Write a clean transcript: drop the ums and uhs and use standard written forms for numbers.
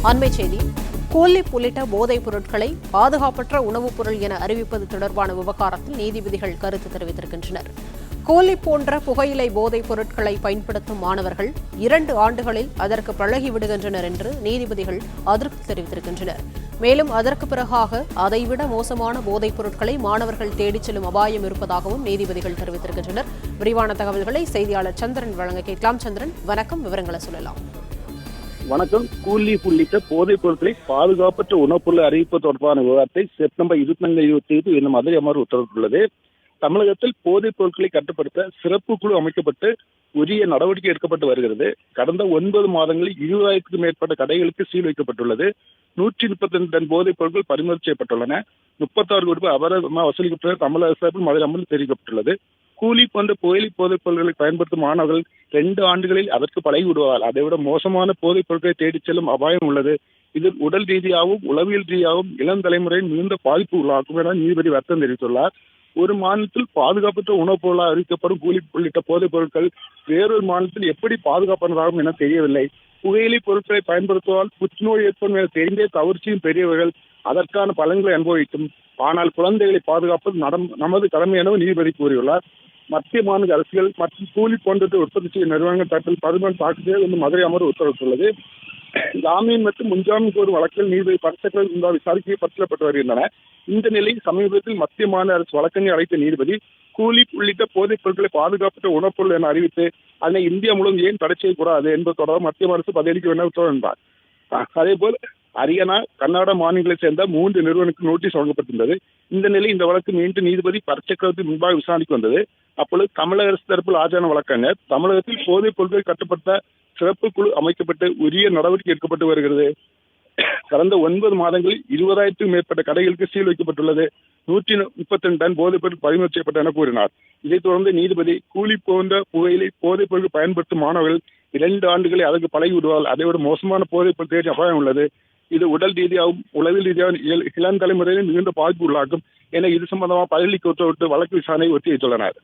அண்மைச் செய்தி. கோலிப் உள்ளிட்ட போதைப் பொருட்களை பாதுகாப்பற்ற உணவுப் பொருள் என அறிவிப்பது தொடர்பான விவகாரத்தில் நீதிபதிகள் கருத்து தெரிவித்திருக்கின்றனர். கோலிப் போன்ற புகையிலை போதைப் பொருட்களை பயன்படுத்தும் மாணவர்கள் 2 ஆண்டுகளில் அதற்கு பழகிவிடுகின்றனர் என்று நீதிபதிகள் அதிருப்தி தெரிவித்திருக்கின்றனர். மேலும் அதற்கு பிறகாக அதைவிட மோசமான போதைப் பொருட்களை மாணவர்கள் தேடிச் செல்லும் அபாயம் இருப்பதாகவும் நீதிபதிகள் தெரிவித்திருக்கின்றனர். விரிவான தகவல்களை செய்தியாளர் சந்திரன் வழங்க கேட்கலாம். சந்திரன், வணக்கம். விவரங்களை சொல்லலாம். வணக்கம். கூலிப் உள்ளிட்ட போதைப் பொருட்களை பாதுகாப்பற்ற உணவுப் பொருள் அறிவிப்பு தொடர்பான விவகாரத்தை செப்டம்பர் 25 என்னும் மதுரை அமர்வு உத்தரவிட்டுள்ளது. தமிழகத்தில் போதைப் பொருட்களை கட்டுப்படுத்த சிறப்பு குழு அமைக்கப்பட்டு உரிய நடவடிக்கை எடுக்கப்பட்டு வருகிறது. கடந்த 9 மாதங்களில் 20,000க்கும் மேற்பட்ட கடைகளுக்கு சீல் வைக்கப்பட்டுள்ளது. 132 டன் போதைப் பொருட்கள் பறிமுதல் செய்யப்பட்டுள்ளன. 36 கோடி ரூபாய் அபராதமாக வசூலிக்கப்பட்ட தமிழக அரசு மதுரை அமர்வில் தெரிவிக்கப்பட்டுள்ளது. கூலி போன்ற புகையிலை போதைப் பொருட்களை பயன்படுத்தும் மாணவர்கள் 2 ஆண்டுகளில் அதற்கு பழகி விடுவார்கள். அதைவிட மோசமான போதைப் பொருட்களை தேடிச் செல்லும் அபாயம் உள்ளது. இதில் உடல் ரீதியாகவும் உளவியல் ரீதியாகவும் இளம் தலைமுறையின் மிகுந்த பாதிப்பு உள்ளாகும் என நீதிபதி வருத்தம் தெரிவித்துள்ளார். ஒரு மாநிலத்தில் பாதுகாப்பற்ற உணவுப் பொருளாக அறிவிக்கப்படும் கூலி உள்ளிட்ட போதைப் பொருட்கள் வேறொரு மாநிலத்தில் எப்படி பாதுகாப்பானதாகும் என தெரியவில்லை. புகையிலை பொருட்களை பயன்படுத்துவதால் புற்றுநோய் ஏற்படும் என தெரிந்தே தவறு பெரியவர்கள் அதற்கான பலன்களை அனுபவிக்கும். ஆனால் குழந்தைகளை பாதுகாப்பது நமது கடமை எனவும் நீதிபதி கூறியுள்ளார். மத்திய மாநில அரசுகள் மற்றும் கூலி போன்றவற்றை உற்பத்தி செய்யும் நிறுவனங்கள் தரப்பில் பரிமாணம் தாக்குதல் என்று மதுரை அமர்வு உத்தரவிட்டுள்ளது. ஜாமீன் மற்றும் முன்ஜாமீன் கோரும் வழக்கில் நீதிபதி பரிசக்கரங்கள் முன்பாக விசாரிக்க பட்டியலிடப்பட்டு வருகின்றன. இந்த நிலையில் சமீபத்தில் மத்திய மாநில அரசு வழக்கறிஞர் அழைத்த நீதிபதி கூலி உள்ளிட்ட போதைப் பொருட்களை பாதுகாப்பற்ற உணவுப் பொருள் என அறிவித்து அதனை இந்தியா முழுவதும் ஏன் தடை செய்யக்கூடாது என்பது தொடர்பாக மத்திய அரசு பதிலளிக்க வேண்டும் உத்தரவிட்டார். அதேபோல் ஹரியானா, கர்நாடகா மாநிலங்களைச் சேர்ந்த 3 நிறுவனங்களுக்கு நோட்டீஸ் வழங்கப்பட்டிருந்தது. இந்த நிலையில் இந்த வழக்கு மீண்டும் நீதிபதி பரிசக்கரத்தின் முன்பாக விசாரணைக்கு வந்தது. அப்பொழுது தமிழக அரசு தரப்பில் ஆஜரான வழக்கறிஞர் தமிழகத்தில் போதைப் பொருட்களை கட்டுப்படுத்த சிறப்பு குழு அமைக்கப்பட்டு உரிய நடவடிக்கை எடுக்கப்பட்டு வருகிறது. கடந்த 9 மாதங்களில் 20,000க்கும் மேற்பட்ட கடைகளுக்கு சீல் வைக்கப்பட்டுள்ளது. 132 டன் போதைப் பொருள் பறிமுதல் செய்யப்பட்ட என கூறினார். இதைத் தொடர்ந்து நீதிபதி கூலி போன்ற புகையிலை போதைப் பொருட்கள் பயன்படுத்தும் மாணவர்கள் 2 ஆண்டுகளை அதற்கு பழகி விடுவார்கள். அதைவிட மோசமான போதைப் பொருள் தேடி அபாயம் உள்ளது. இது உடல் ரீதியாகவும் உளவில் ரீதியாகவும் இளம் தலைமுறையில் மிகுந்த பாதிப்பு உள்ளாக்கும் என இது சம்பந்தமாக பதிலளிக்க உத்தரவிட்டு வழக்கு விசாரணை ஒத்தி வைத்துள்ளனர்.